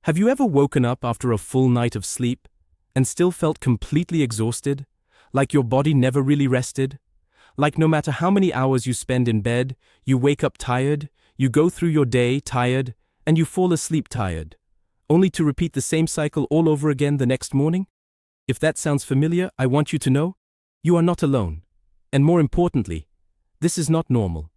Have you ever woken up after a full night of sleep and still felt completely exhausted? Like your body never really rested? Like no matter how many hours you spend in bed, you wake up tired, you go through your day tired, and you fall asleep tired, only to repeat the same cycle all over again the next morning? If that sounds familiar, I want you to know, you are not alone. And more importantly, this is not normal.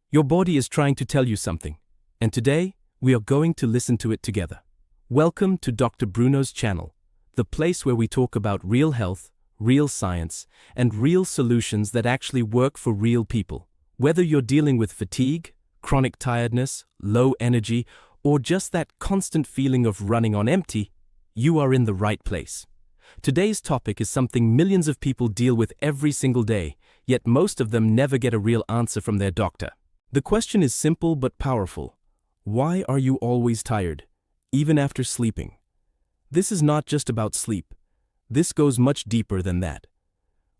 Your body is trying to tell you something, and today, we are going to listen to it together. Welcome to Dr. Bruno's channel, the place where we talk about real health, real science, and real solutions that actually work for real people. Whether you're dealing with fatigue, chronic tiredness, low energy, or just that constant feeling of running on empty, you are in the right place. Today's topic is something millions of people deal with every single day, yet most of them never get a real answer from their doctor. The question is simple but powerful. Why are you always tired, even after sleeping? This is not just about sleep. This goes much deeper than that.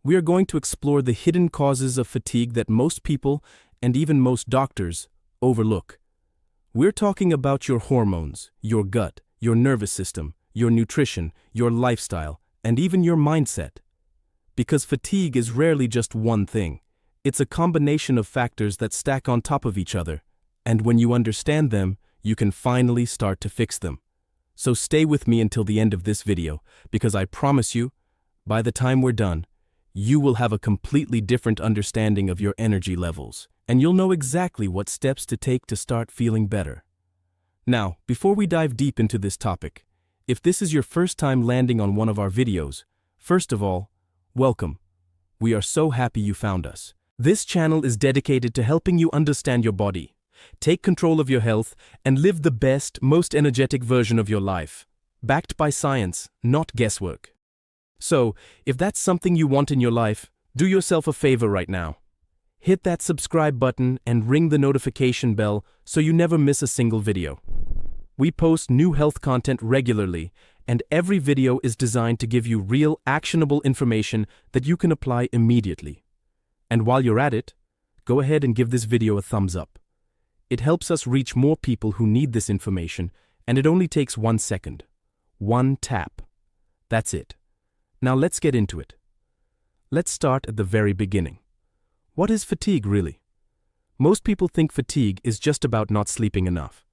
We are going to explore the hidden causes of fatigue that most people, and even most doctors, overlook. We're talking about your hormones, your gut, your nervous system, your nutrition, your lifestyle, and even your mindset. Because fatigue is rarely just one thing. It's a combination of factors that stack on top of each other, and when you understand them, you can finally start to fix them. So stay with me until the end of this video, because I promise you, by the time we're done, you will have a completely different understanding of your energy levels, and you'll know exactly what steps to take to start feeling better. Now, before we dive deep into this topic, if this is your first time landing on one of our videos, first of all, welcome. We are so happy you found us. This channel is dedicated to helping you understand your body, take control of your health, and live the best, most energetic version of your life, backed by science, not guesswork. So, if that's something you want in your life, do yourself a favor right now. Hit that subscribe button and ring the notification bell so you never miss a single video. We post new health content regularly, and every video is designed to give you real, actionable information that you can apply immediately. And while you're at it, go ahead and give this video a thumbs up. It helps us reach more people who need this information, and it only takes 1 second. One tap. That's it. Now let's get into it. Let's start at the very beginning. What is fatigue really? Most people think fatigue is just about not sleeping enough.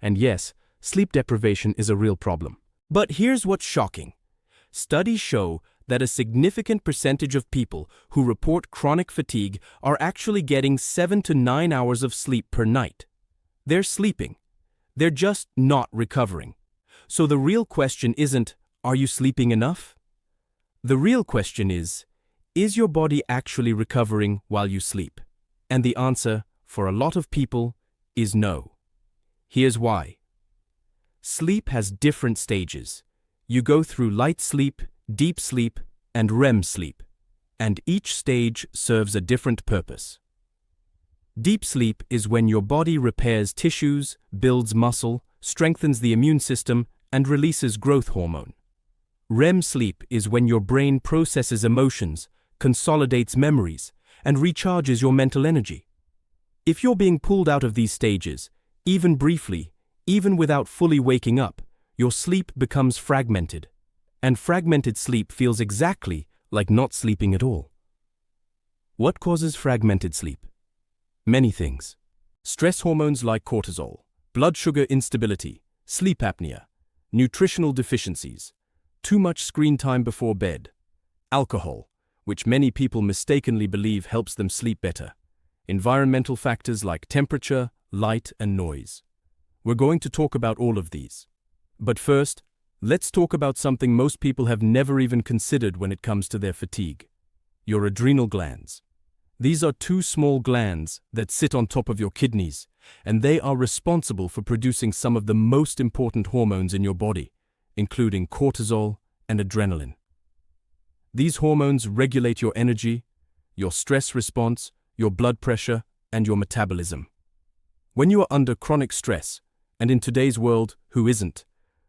And yes, sleep deprivation is a real problem. But here's what's shocking. Studies show that a significant percentage of people who report chronic fatigue are actually getting 7 to 9 hours of sleep per night. They're sleeping. They're just not recovering. So the real question isn't, are you sleeping enough? The real question is your body actually recovering while you sleep? And the answer, for a lot of people, is no. Here's why. Sleep has different stages. You go through light sleep, deep sleep, and REM sleep, and each stage serves a different purpose. Deep sleep is when your body repairs tissues, builds muscle, strengthens the immune system, and releases growth hormone. REM sleep is when your brain processes emotions, consolidates memories, and recharges your mental energy. If you're being pulled out of these stages, even briefly, even without fully waking up, your sleep becomes fragmented. And fragmented sleep feels exactly like not sleeping at all. What causes fragmented sleep? Many things. Stress hormones like cortisol, blood sugar instability, sleep apnea, nutritional deficiencies, too much screen time before bed, alcohol, which many people mistakenly believe helps them sleep better, environmental factors like temperature, light, and noise. We're going to talk about all of these. But first, let's talk about something most people have never even considered when it comes to their fatigue: your adrenal glands. These are 2 small glands that sit on top of your kidneys, and they are responsible for producing some of the most important hormones in your body, including cortisol and adrenaline. These hormones regulate your energy, your stress response, your blood pressure, and your metabolism. When you are under chronic stress, and in today's world, who isn't,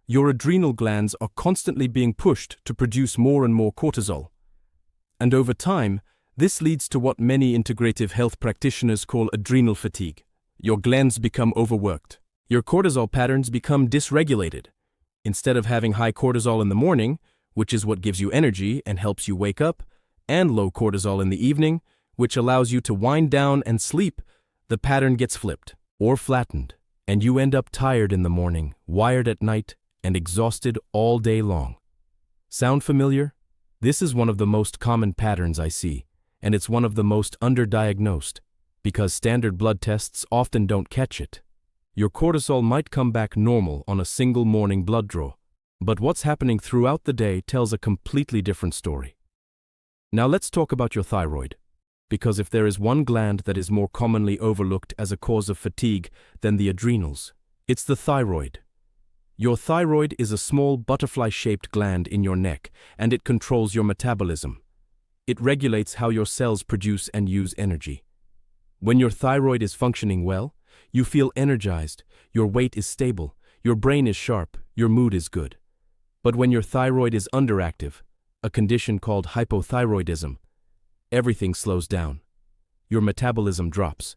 your adrenal glands are constantly being pushed to produce more and more cortisol. And over time, this leads to what many integrative health practitioners call adrenal fatigue. Your glands become overworked. Your cortisol patterns become dysregulated. Instead of having high cortisol in the morning, which is what gives you energy and helps you wake up, and low cortisol in the evening, which allows you to wind down and sleep, the pattern gets flipped or flattened, and you end up tired in the morning, wired at night, and exhausted all day long. Sound familiar? This is one of the most common patterns I see, and it's one of the most underdiagnosed, because standard blood tests often don't catch it. Your cortisol might come back normal on a single morning blood draw, but what's happening throughout the day tells a completely different story. Now let's talk about your thyroid, because if there is one gland that is more commonly overlooked as a cause of fatigue than the adrenals, it's the thyroid. Your thyroid is a small butterfly-shaped gland in your neck, and it controls your metabolism. It regulates how your cells produce and use energy. When your thyroid is functioning well, you feel energized, your weight is stable, your brain is sharp, your mood is good. But when your thyroid is underactive, a condition called hypothyroidism, everything slows down. Your metabolism drops.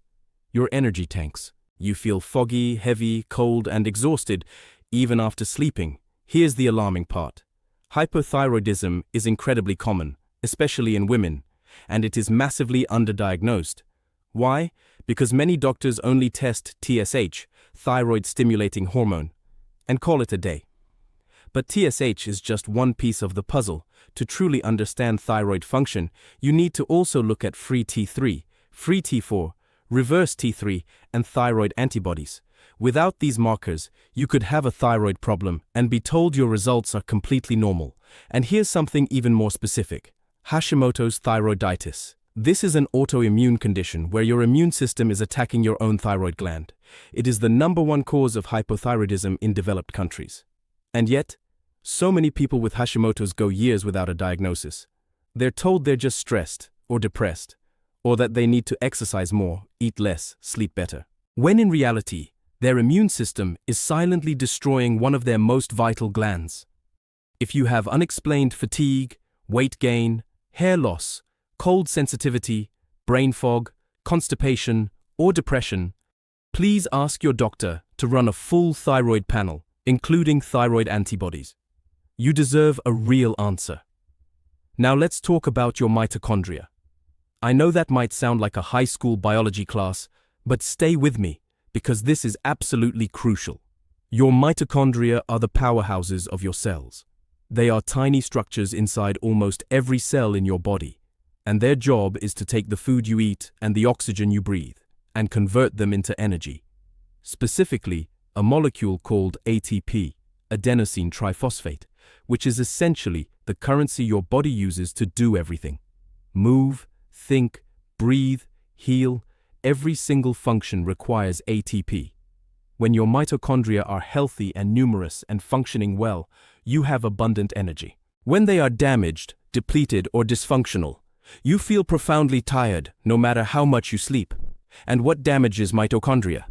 Your energy tanks. You feel foggy, heavy, cold, and exhausted, even after sleeping. Here's the alarming part. Hypothyroidism is incredibly common, especially in women, and it is massively underdiagnosed. Why? Because many doctors only test TSH, thyroid-stimulating hormone, and call it a day. But TSH is just one piece of the puzzle. To truly understand thyroid function, you need to also look at free T3, free T4, reverse T3, and thyroid antibodies. Without these markers, you could have a thyroid problem and be told your results are completely normal. And here's something even more specific. Hashimoto's thyroiditis. This is an autoimmune condition where your immune system is attacking your own thyroid gland. It is the #1 cause of hypothyroidism in developed countries. And yet, so many people with Hashimoto's go years without a diagnosis. They're told they're just stressed or depressed, or that they need to exercise more, eat less, sleep better. When in reality, their immune system is silently destroying one of their most vital glands. If you have unexplained fatigue, weight gain, hair loss, cold sensitivity, brain fog, constipation, or depression, please ask your doctor to run a full thyroid panel, including thyroid antibodies. You deserve a real answer. Now let's talk about your mitochondria. I know that might sound like a high school biology class, but stay with me, because this is absolutely crucial. Your mitochondria are the powerhouses of your cells. They are tiny structures inside almost every cell in your body, and their job is to take the food you eat and the oxygen you breathe, and convert them into energy. Specifically, a molecule called ATP, adenosine triphosphate, which is essentially the currency your body uses to do everything. Move, think, breathe, heal, every single function requires ATP. When your mitochondria are healthy and numerous and functioning well, you have abundant energy. When they are damaged, depleted, or dysfunctional, you feel profoundly tired no matter how much you sleep. And what damages mitochondria?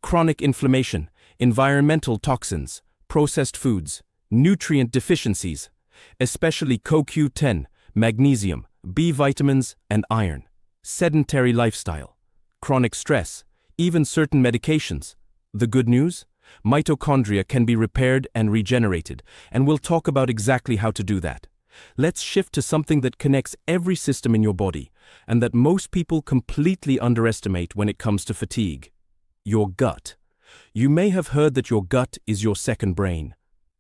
Chronic inflammation, environmental toxins, processed foods, nutrient deficiencies, especially CoQ10, magnesium, B vitamins, and iron, sedentary lifestyle, chronic stress, even certain medications. The good news? Mitochondria can be repaired and regenerated, and we'll talk about exactly how to do that. Let's shift to something that connects every system in your body, and that most people completely underestimate when it comes to fatigue. Your gut. You may have heard that your gut is your second brain.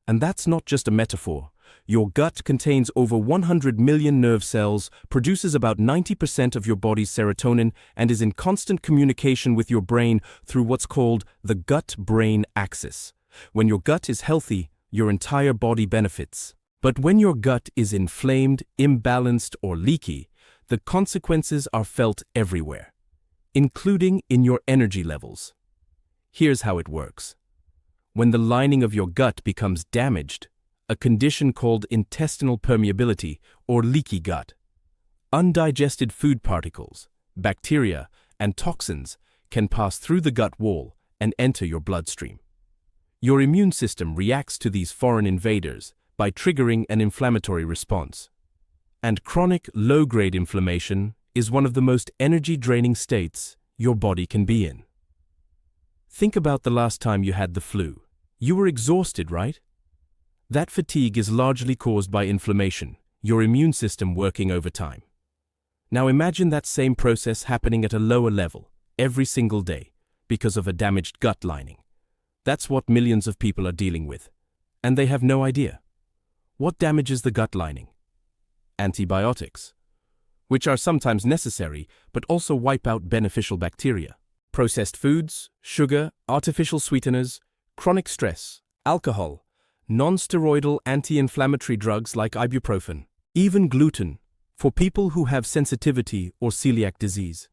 And that's not just a metaphor. Your gut contains over 100 million nerve cells, produces about 90% of your body's serotonin, and is in constant communication with your brain through what's called the gut-brain axis. When your gut is healthy, your entire body benefits. But when your gut is inflamed, imbalanced, or leaky, the consequences are felt everywhere, including in your energy levels. Here's how it works. When the lining of your gut becomes damaged, a condition called intestinal permeability or leaky gut, undigested food particles, bacteria, and toxins can pass through the gut wall and enter your bloodstream. Your immune system reacts to these foreign invaders by triggering an inflammatory response. And chronic low-grade inflammation is one of the most energy-draining states your body can be in. Think about the last time you had the flu. You were exhausted, right? That fatigue is largely caused by inflammation, your immune system working overtime. Now imagine that same process happening at a lower level, every single day, because of a damaged gut lining. That's what millions of people are dealing with. And they have no idea. What damages the gut lining? Antibiotics, which are sometimes necessary, but also wipe out beneficial bacteria. Processed foods, sugar, artificial sweeteners, chronic stress, alcohol, non-steroidal anti-inflammatory drugs like ibuprofen, even gluten, for people who have sensitivity or celiac disease.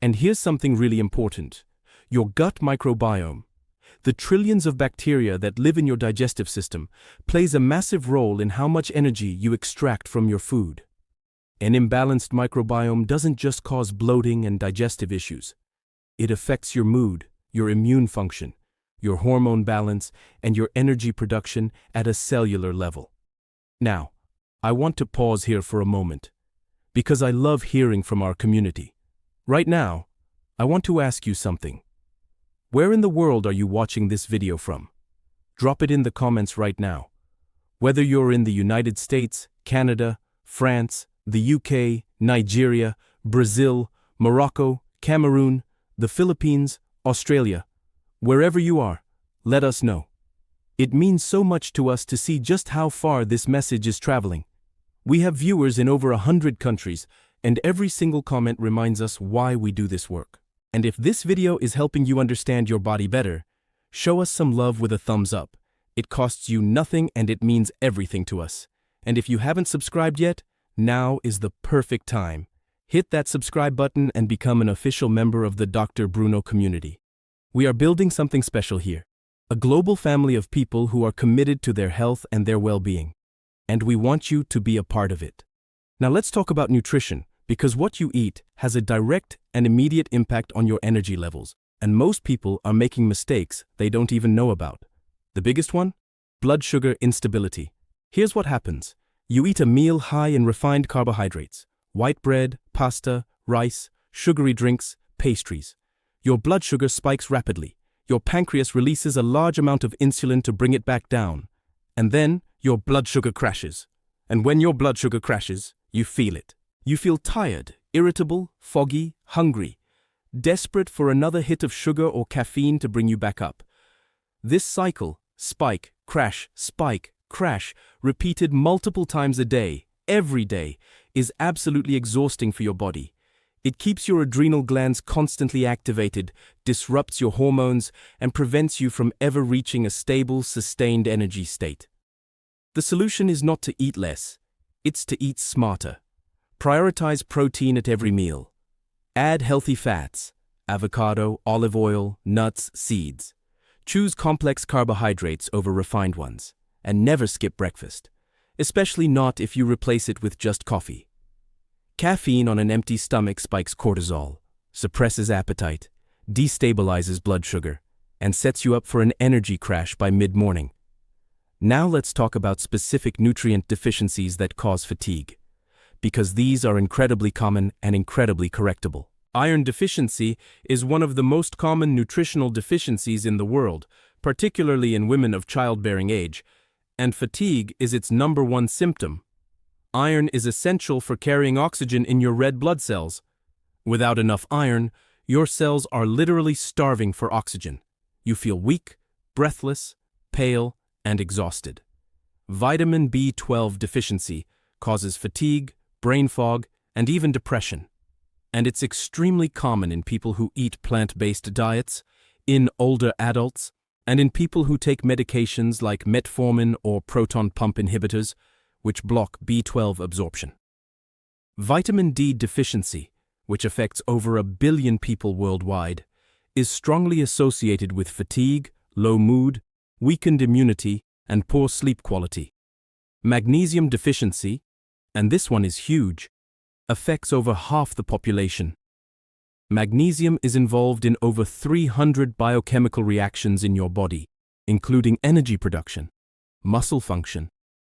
And here's something really important. Your gut microbiome, the trillions of bacteria that live in your digestive system, plays a massive role in how much energy you extract from your food. An imbalanced microbiome doesn't just cause bloating and digestive issues. It affects your mood, your immune function, your hormone balance, and your energy production at a cellular level. Now, I want to pause here for a moment, because I love hearing from our community. Right now, I want to ask you something. Where in the world are you watching this video from? Drop it in the comments right now. Whether you're in the United States, Canada, France, the UK, Nigeria, Brazil, Morocco, Cameroon, the Philippines, Australia, wherever you are, let us know. It means so much to us to see just how far this message is traveling. We have viewers in over 100 countries, and every single comment reminds us why we do this work. And if this video is helping you understand your body better, show us some love with a thumbs up. It costs you nothing and it means everything to us. And if you haven't subscribed yet, now is the perfect time. Hit that subscribe button and become an official member of the Dr. Bruno community. We are building something special here. A global family of people who are committed to their health and their well-being. And we want you to be a part of it. Now let's talk about nutrition, because what you eat has a direct and immediate impact on your energy levels, and most people are making mistakes they don't even know about. The biggest one? Blood sugar instability. Here's what happens. You eat a meal high in refined carbohydrates, white bread, pasta, rice, sugary drinks, pastries. Your blood sugar spikes rapidly. Your pancreas releases a large amount of insulin to bring it back down. And then your blood sugar crashes. And when your blood sugar crashes, you feel it. You feel tired, irritable, foggy, hungry, desperate for another hit of sugar or caffeine to bring you back up. This cycle, spike, crash, repeated multiple times a day, every day, is absolutely exhausting for your body. It keeps your adrenal glands constantly activated, disrupts your hormones, and prevents you from ever reaching a stable, sustained energy state. The solution is not to eat less, it's to eat smarter. Prioritize protein at every meal. Add healthy fats, avocado, olive oil, nuts, seeds. Choose complex carbohydrates over refined ones, and never skip breakfast, especially not if you replace it with just coffee. Caffeine on an empty stomach spikes cortisol, suppresses appetite, destabilizes blood sugar, and sets you up for an energy crash by mid-morning. Now let's talk about specific nutrient deficiencies that cause fatigue, because these are incredibly common and incredibly correctable. Iron deficiency is one of the most common nutritional deficiencies in the world, particularly in women of childbearing age, and fatigue is its #1 symptom. Iron is essential for carrying oxygen in your red blood cells. Without enough iron, your cells are literally starving for oxygen. You feel weak, breathless, pale, and exhausted. Vitamin B12 deficiency causes fatigue, brain fog, and even depression. And it's extremely common in people who eat plant-based diets, in older adults, and in people who take medications like metformin or proton pump inhibitors, which block B12 absorption. Vitamin D deficiency, which affects over 1 billion people worldwide, is strongly associated with fatigue, low mood, weakened immunity, and poor sleep quality. Magnesium deficiency, and this one is huge, affects over half the population. Magnesium is involved in over 300 biochemical reactions in your body, including energy production, muscle function,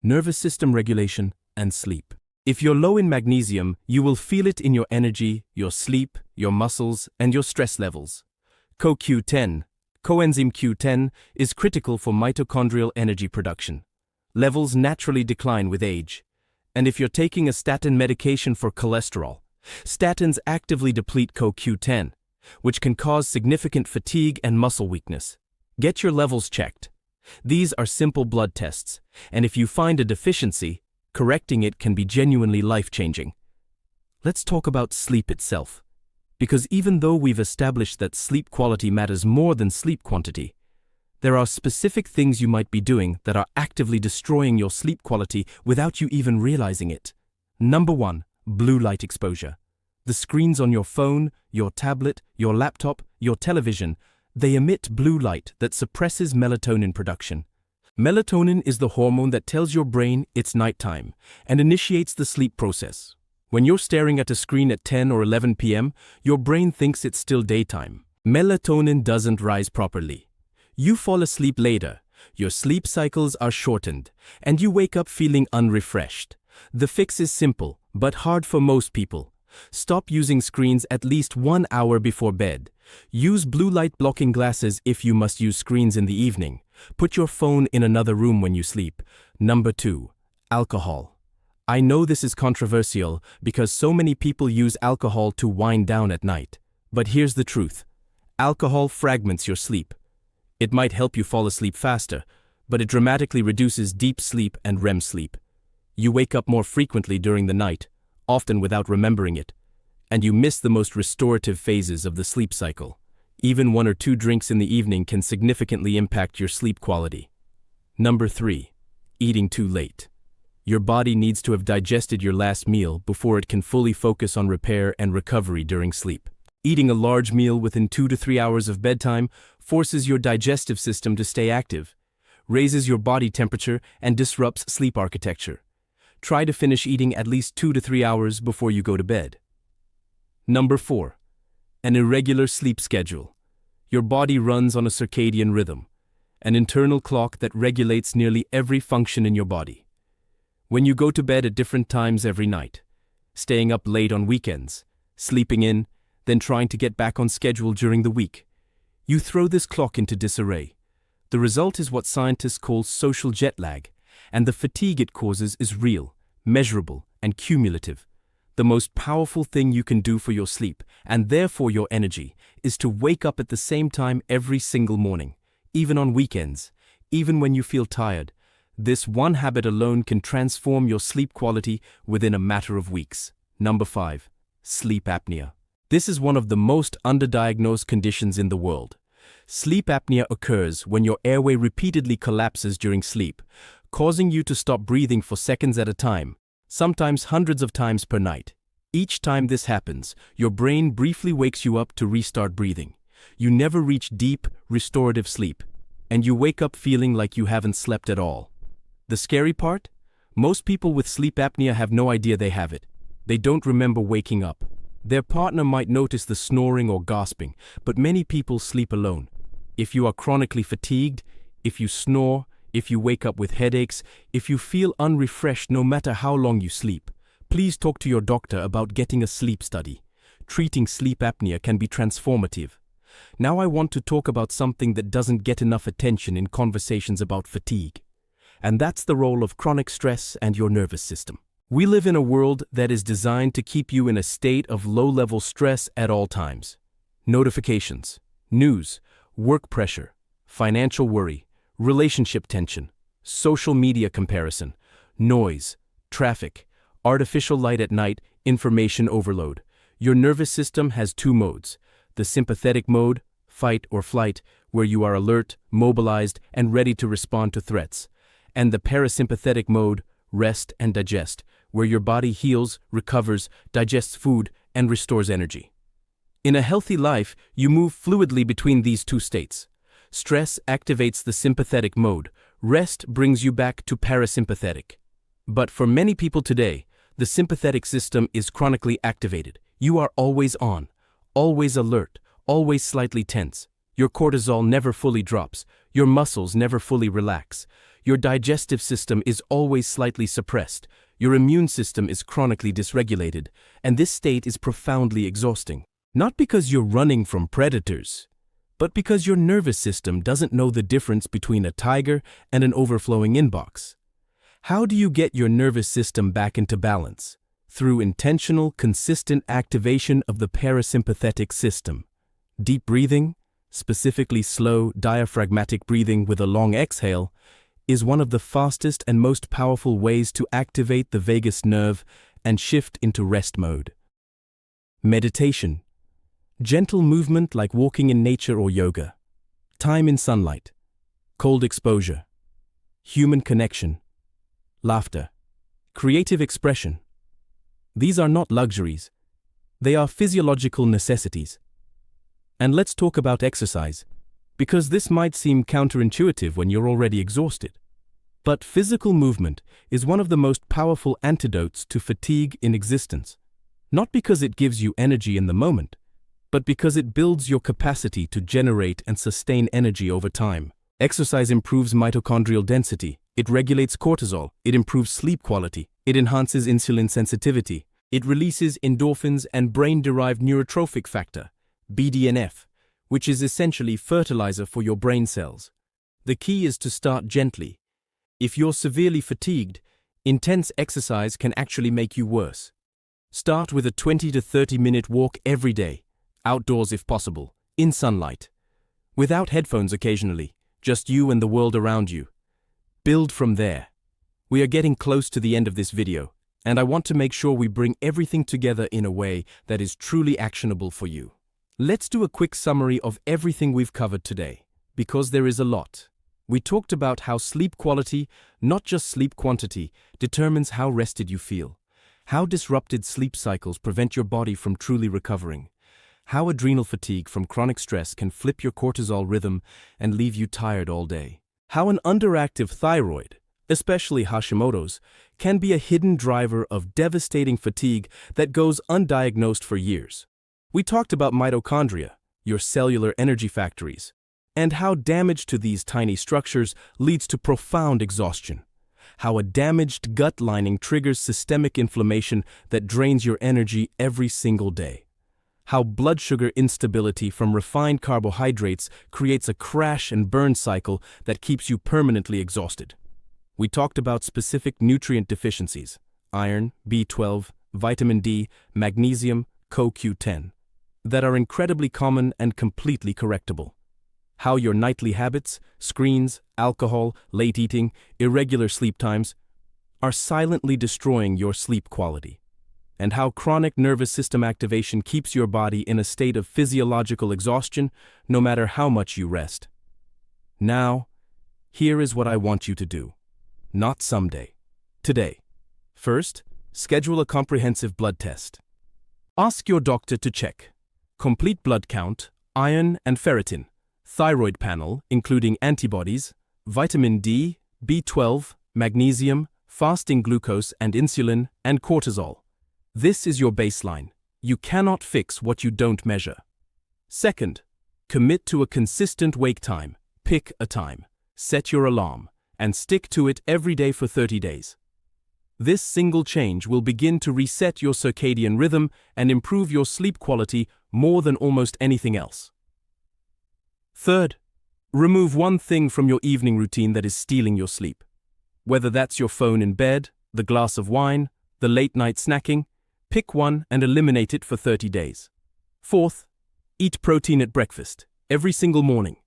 nervous system regulation, and sleep. If you're low in magnesium, you will feel it in your energy, your sleep, your muscles, and your stress levels. CoQ10, coenzyme Q10, is critical for mitochondrial energy production. Levels naturally decline with age. And if you're taking a statin medication for cholesterol, statins actively deplete CoQ10, which can cause significant fatigue and muscle weakness. Get your levels checked. These are simple blood tests, and if you find a deficiency, correcting it can be genuinely life-changing. Let's talk about sleep itself. Because even though we've established that sleep quality matters more than sleep quantity, there are specific things you might be doing that are actively destroying your sleep quality without you even realizing it. Number 1, blue light exposure. The screens on your phone, your tablet, your laptop, your television, they emit blue light that suppresses melatonin production. Melatonin is the hormone that tells your brain it's nighttime and initiates the sleep process. When you're staring at a screen at 10 or 11 p.m., your brain thinks it's still daytime. Melatonin doesn't rise properly. You fall asleep later, your sleep cycles are shortened, and you wake up feeling unrefreshed. The fix is simple, but hard for most people. Stop using screens at least 1 hour before bed. Use blue light blocking glasses if you must use screens in the evening. Put your phone in another room when you sleep. Number 2, alcohol. I know this is controversial because so many people use alcohol to wind down at night. But here's the truth. Alcohol fragments your sleep. It might help you fall asleep faster, but it dramatically reduces deep sleep and REM sleep. You wake up more frequently during the night, often without remembering it, and you miss the most restorative phases of the sleep cycle. Even 1 or 2 drinks in the evening can significantly impact your sleep quality. Number 3, eating too late. Your body needs to have digested your last meal before it can fully focus on repair and recovery during sleep. Eating a large meal within 2 to 3 hours of bedtime forces your digestive system to stay active, raises your body temperature, and disrupts sleep architecture. Try to finish eating at least 2 to 3 hours before you go to bed. Number 4, an irregular sleep schedule. Your body runs on a circadian rhythm, an internal clock that regulates nearly every function in your body. When you go to bed at different times every night, staying up late on weekends, sleeping in, then trying to get back on schedule during the week, you throw this clock into disarray. The result is what scientists call social jet lag, and the fatigue it causes is real, measurable, and cumulative. The most powerful thing you can do for your sleep, and therefore your energy, is to wake up at the same time every single morning, even on weekends, even when you feel tired. This one habit alone can transform your sleep quality within a matter of weeks. Number 5, sleep apnea. This is one of the most underdiagnosed conditions in the world. Sleep apnea occurs when your airway repeatedly collapses during sleep, causing you to stop breathing for seconds at a time, sometimes hundreds of times per night. Each time this happens, your brain briefly wakes you up to restart breathing. You never reach deep, restorative sleep, and you wake up feeling like you haven't slept at all. The scary part? Most people with sleep apnea have no idea they have it. They don't remember waking up. Their partner might notice the snoring or gasping, but many people sleep alone. If you are chronically fatigued, if you snore, if you wake up with headaches, if you feel unrefreshed no matter how long you sleep, please talk to your doctor about getting a sleep study. Treating sleep apnea can be transformative. Now I want to talk about something that doesn't get enough attention in conversations about fatigue. And that's the role of chronic stress and your nervous system. We live in a world that is designed to keep you in a state of low-level stress at all times. Notifications, news, work pressure, financial worry, relationship tension, social media comparison, noise, traffic, artificial light at night, information overload. Your nervous system has 2 modes. The sympathetic mode, fight or flight, where you are alert, mobilized, and ready to respond to threats. And the parasympathetic mode, rest and digest, where your body heals, recovers, digests food, and restores energy. In a healthy life, you move fluidly between these 2 states. Stress activates the sympathetic mode. Rest brings you back to parasympathetic. But for many people today, the sympathetic system is chronically activated. You are always on, always alert, always slightly tense. Your cortisol never fully drops. Your muscles never fully relax. Your digestive system is always slightly suppressed. Your immune system is chronically dysregulated, and this state is profoundly exhausting. Not because you're running from predators, but because your nervous system doesn't know the difference between a tiger and an overflowing inbox. How do you get your nervous system back into balance? Through intentional, consistent activation of the parasympathetic system. Deep breathing, specifically slow, diaphragmatic breathing with a long exhale, is one of the fastest and most powerful ways to activate the vagus nerve and shift into rest mode. Meditation. Gentle movement like walking in nature or yoga. Time in sunlight. Cold exposure. Human connection. Laughter. Creative expression. These are not luxuries. They are physiological necessities. And let's talk about exercise, because this might seem counterintuitive when you're already exhausted. But physical movement is one of the most powerful antidotes to fatigue in existence. Not because it gives you energy in the moment, but because it builds your capacity to generate and sustain energy over time. Exercise improves mitochondrial density, it regulates cortisol, it improves sleep quality, it enhances insulin sensitivity, it releases endorphins and brain-derived neurotrophic factor, BDNF, which is essentially fertilizer for your brain cells. The key is to start gently. If you're severely fatigued, intense exercise can actually make you worse. Start with a 20 to 30-minute walk every day, outdoors if possible, in sunlight. Without headphones occasionally, just you and the world around you. Build from there. We are getting close to the end of this video, and I want to make sure we bring everything together in a way that is truly actionable for you. Let's do a quick summary of everything we've covered today, because there is a lot. We talked about how sleep quality, not just sleep quantity, determines how rested you feel, how disrupted sleep cycles prevent your body from truly recovering, how adrenal fatigue from chronic stress can flip your cortisol rhythm and leave you tired all day, how an underactive thyroid, especially Hashimoto's, can be a hidden driver of devastating fatigue that goes undiagnosed for years. We talked about mitochondria, your cellular energy factories, and how damage to these tiny structures leads to profound exhaustion, how a damaged gut lining triggers systemic inflammation that drains your energy every single day, how blood sugar instability from refined carbohydrates creates a crash and burn cycle that keeps you permanently exhausted. We talked about specific nutrient deficiencies, iron, B12, vitamin D, magnesium, CoQ10, that are incredibly common and completely correctable. How your nightly habits, screens, alcohol, late eating, irregular sleep times are silently destroying your sleep quality, and how chronic nervous system activation keeps your body in a state of physiological exhaustion no matter how much you rest. Now, here is what I want you to do. Not someday. Today. First, schedule a comprehensive blood test. Ask your doctor to check complete blood count, iron and ferritin, thyroid panel, including antibodies, vitamin D, B12, magnesium, fasting glucose and insulin, and cortisol. This is your baseline. You cannot fix what you don't measure. Second, commit to a consistent wake time. Pick a time, set your alarm, and stick to it every day for 30 days. This single change will begin to reset your circadian rhythm and improve your sleep quality more than almost anything else. Third, remove one thing from your evening routine that is stealing your sleep. Whether that's your phone in bed, the glass of wine, the late-night snacking, pick one and eliminate it for 30 days. Fourth, eat protein at breakfast, every single morning.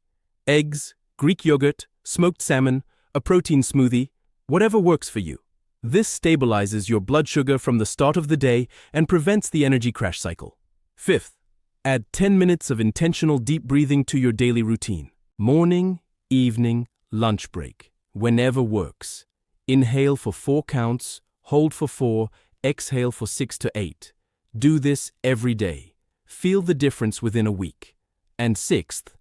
Eggs, Greek yogurt, smoked salmon, a protein smoothie, whatever works for you. This stabilizes your blood sugar from the start of the day and prevents the energy crash cycle. Fifth, add 10 minutes of intentional deep breathing to your daily routine. Morning, evening, lunch break, whenever works. Inhale for 4 counts, hold for 4, exhale for 6 to 8. Do this every day. Feel the difference within a week. And sixth,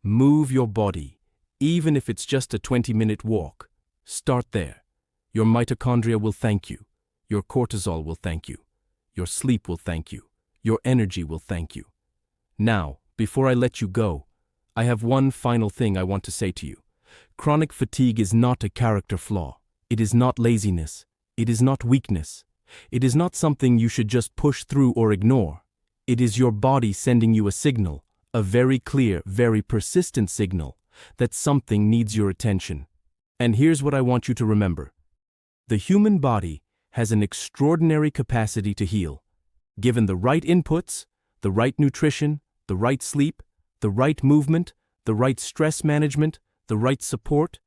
move your body, even if it's just a 20-minute walk. Start there. Your mitochondria will thank you. Your cortisol will thank you. Your sleep will thank you. Your energy will thank you. Now, before I let you go, I have one final thing I want to say to you. Chronic fatigue is not a character flaw. It is not laziness. It is not weakness. It is not something you should just push through or ignore. It is your body sending you a signal, a very clear, very persistent signal, that something needs your attention. And here's what I want you to remember. The human body has an extraordinary capacity to heal. Given the right inputs, the right nutrition, the right sleep, the right movement, the right stress management, the right support,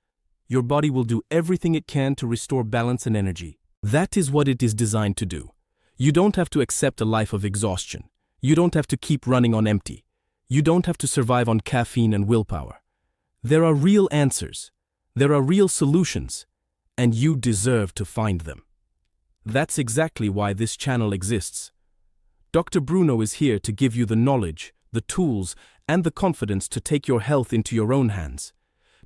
your body will do everything it can to restore balance and energy. That is what it is designed to do. You don't have to accept a life of exhaustion. You don't have to keep running on empty. You don't have to survive on caffeine and willpower. There are real answers. There are real solutions. And you deserve to find them. That's exactly why this channel exists. Dr. Bruno is here to give you the knowledge, the tools, and the confidence to take your health into your own hands.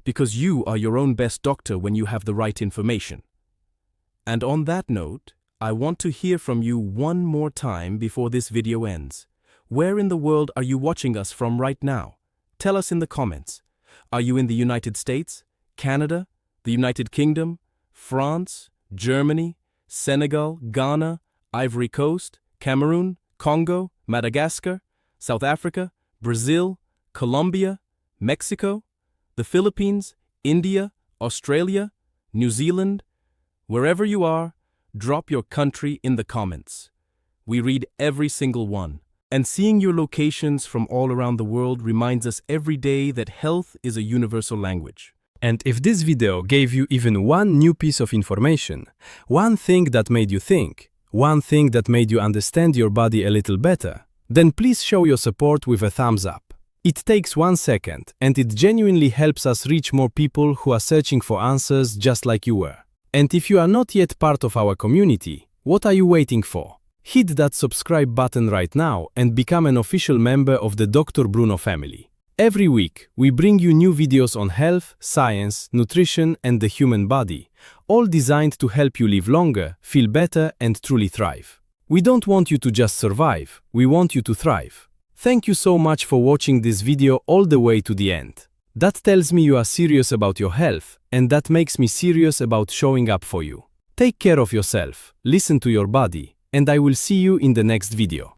Because you are your own best doctor when you have the right information. And on that note, I want to hear from you one more time before this video ends. Where in the world are you watching us from right now? Tell us in the comments. Are you in the United States, Canada, the United Kingdom, France, Germany, Senegal, Ghana, Ivory Coast, Cameroon, Congo, Madagascar, South Africa, Brazil, Colombia, Mexico, the Philippines, India, Australia, New Zealand? Wherever you are, drop your country in the comments. We read every single one. And seeing your locations from all around the world reminds us every day that health is a universal language. And if this video gave you even one new piece of information, one thing that made you think, one thing that made you understand your body a little better, then please show your support with a thumbs up. It takes 1 second, and it genuinely helps us reach more people who are searching for answers just like you were. And if you are not yet part of our community, what are you waiting for? Hit that subscribe button right now and become an official member of the Dr. Bruno family. Every week, we bring you new videos on health, science, nutrition, and the human body, all designed to help you live longer, feel better, and truly thrive. We don't want you to just survive, we want you to thrive. Thank you so much for watching this video all the way to the end. That tells me you are serious about your health, and that makes me serious about showing up for you. Take care of yourself, listen to your body, and I will see you in the next video.